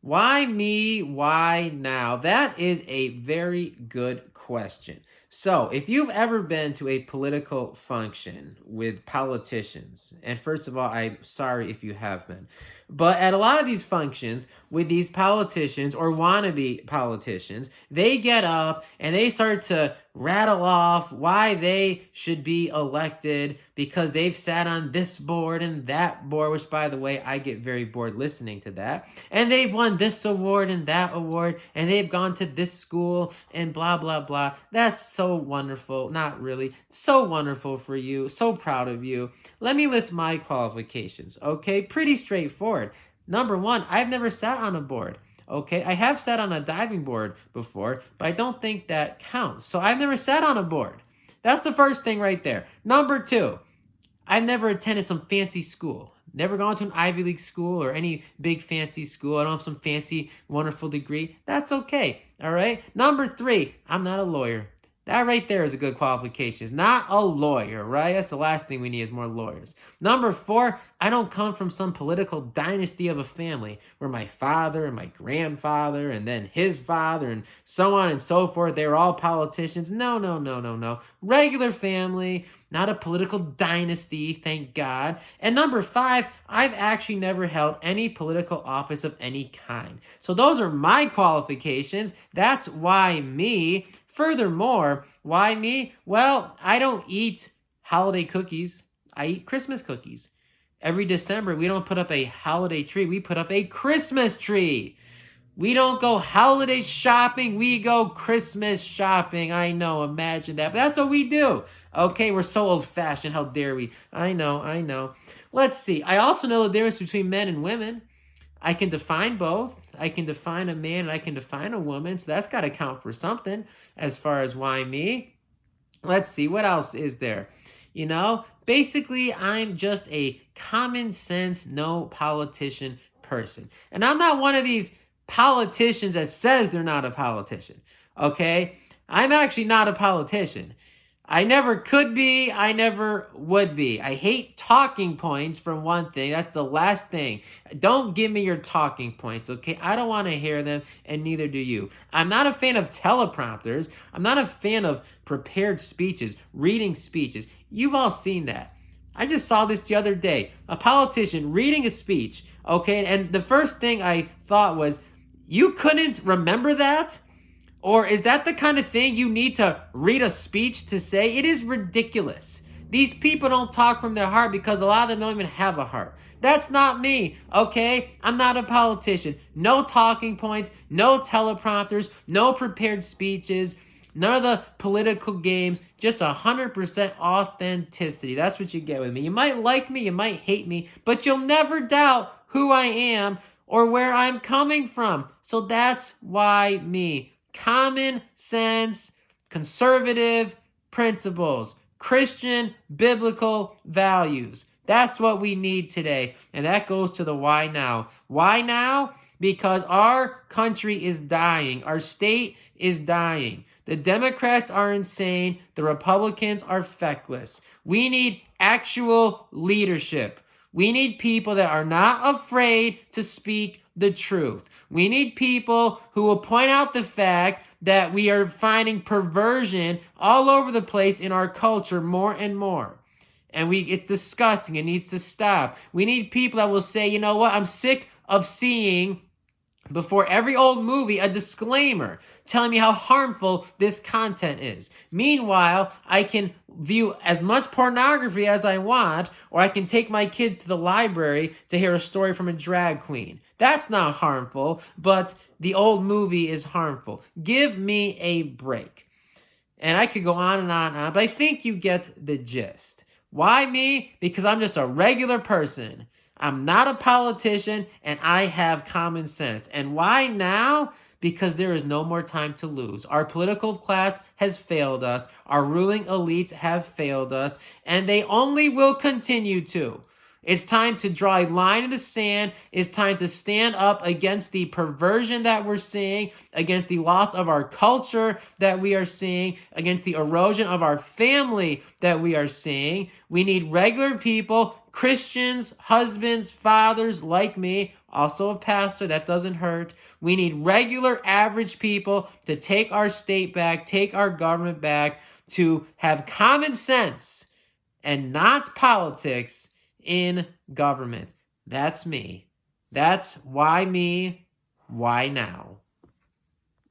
Why me? Why now? That is a very good question. So, if you've ever been to a political function with politicians, and first of all, I'm sorry if you have been, but at a lot of these functions with these politicians or wannabe politicians, they get up and they start to rattle off why they should be elected because they've sat on this board and that board, which, by the way, I get very bored listening to that. And they've won this award and that award, and they've gone to this school and blah, blah, blah. That's so wonderful. Not really. So wonderful for you. So proud of you. Let me list my qualifications, okay? Pretty straightforward. Number one, I've never sat on a board. Okay, I have sat on a diving board before, but I don't think that counts. So I've never sat on a board. That's the first thing right there. Number two, I've never attended some fancy school. Never gone to an Ivy League school or any big fancy school. I don't have some fancy, wonderful degree. That's okay, all right? Number three, I'm not a lawyer. That right there is a good qualification. It's not a lawyer, right? That's the last thing we need is more lawyers. Number four, I don't come from some political dynasty of a family where my father and my grandfather and then his father and so on and so forth, they were all politicians. No, no, no, no, no. Regular family, not a political dynasty, thank God. And number five, I've actually never held any political office of any kind. So those are my qualifications. That's why me. Furthermore, why me? Well, I don't eat holiday cookies. I eat Christmas cookies. Every December, we don't put up a holiday tree. We put up a Christmas tree. We don't go holiday shopping. We go Christmas shopping. I know, imagine that. But that's what we do. Okay, we're so old-fashioned. How dare we? I know. Let's see. I also know the difference between men and women. I can define both. I can define a man and I can define a woman. So that's got to count for something as far as why me. Let's see. What else is there? Basically, I'm just a common sense, no politician person. And I'm not one of these politicians that says they're not a politician. Okay? I'm actually not a politician. I never could be. I never would be. I hate talking points for one thing. That's the last thing. Don't give me your talking points, okay? I don't want to hear them, and neither do you. I'm not a fan of teleprompters. I'm not a fan of prepared speeches, reading speeches. You've all seen that. I just saw this the other day. A politician reading a speech, okay? And the first thing I thought was, you couldn't remember that? Or is that the kind of thing you need to read a speech to say? It is ridiculous. These people don't talk from their heart because a lot of them don't even have a heart. That's not me, okay? I'm not a politician. No talking points, no teleprompters, no prepared speeches, none of the political games, just 100% authenticity. That's what you get with me. You might like me, you might hate me, but you'll never doubt who I am or where I'm coming from. So that's why me. Common sense, conservative principles, Christian biblical values. That's what we need today. And that goes to the why now. Why now? Because our country is dying. Our state is dying. The Democrats are insane. The Republicans are feckless. We need actual leadership. We need people that are not afraid to speak the truth. We need people who will point out the fact that we are finding perversion all over the place in our culture more and more. And it's disgusting. It needs to stop. We need people that will say, you know what, I'm sick of seeing before every old movie a disclaimer telling me how harmful this content is. Meanwhile, I can view as much pornography as I want, or I can take my kids to the library to hear a story from a drag queen. That's not harmful, but the old movie is harmful. Give me a break. And I could go on and on and on, but I think you get the gist. Why me? Because I'm just a regular person. I'm not a politician, and I have common sense. And why now? Because there is no more time to lose. Our political class has failed us. Our ruling elites have failed us, and they only will continue to. It's time to draw a line in the sand. It's time to stand up against the perversion that we're seeing, against the loss of our culture that we are seeing, against the erosion of our family that we are seeing. We need regular people, Christians, husbands, fathers like me, also a pastor. That doesn't hurt. We need regular, average people to take our state back, take our government back, to have common sense and not politics in government. That's me. That's why me, why now.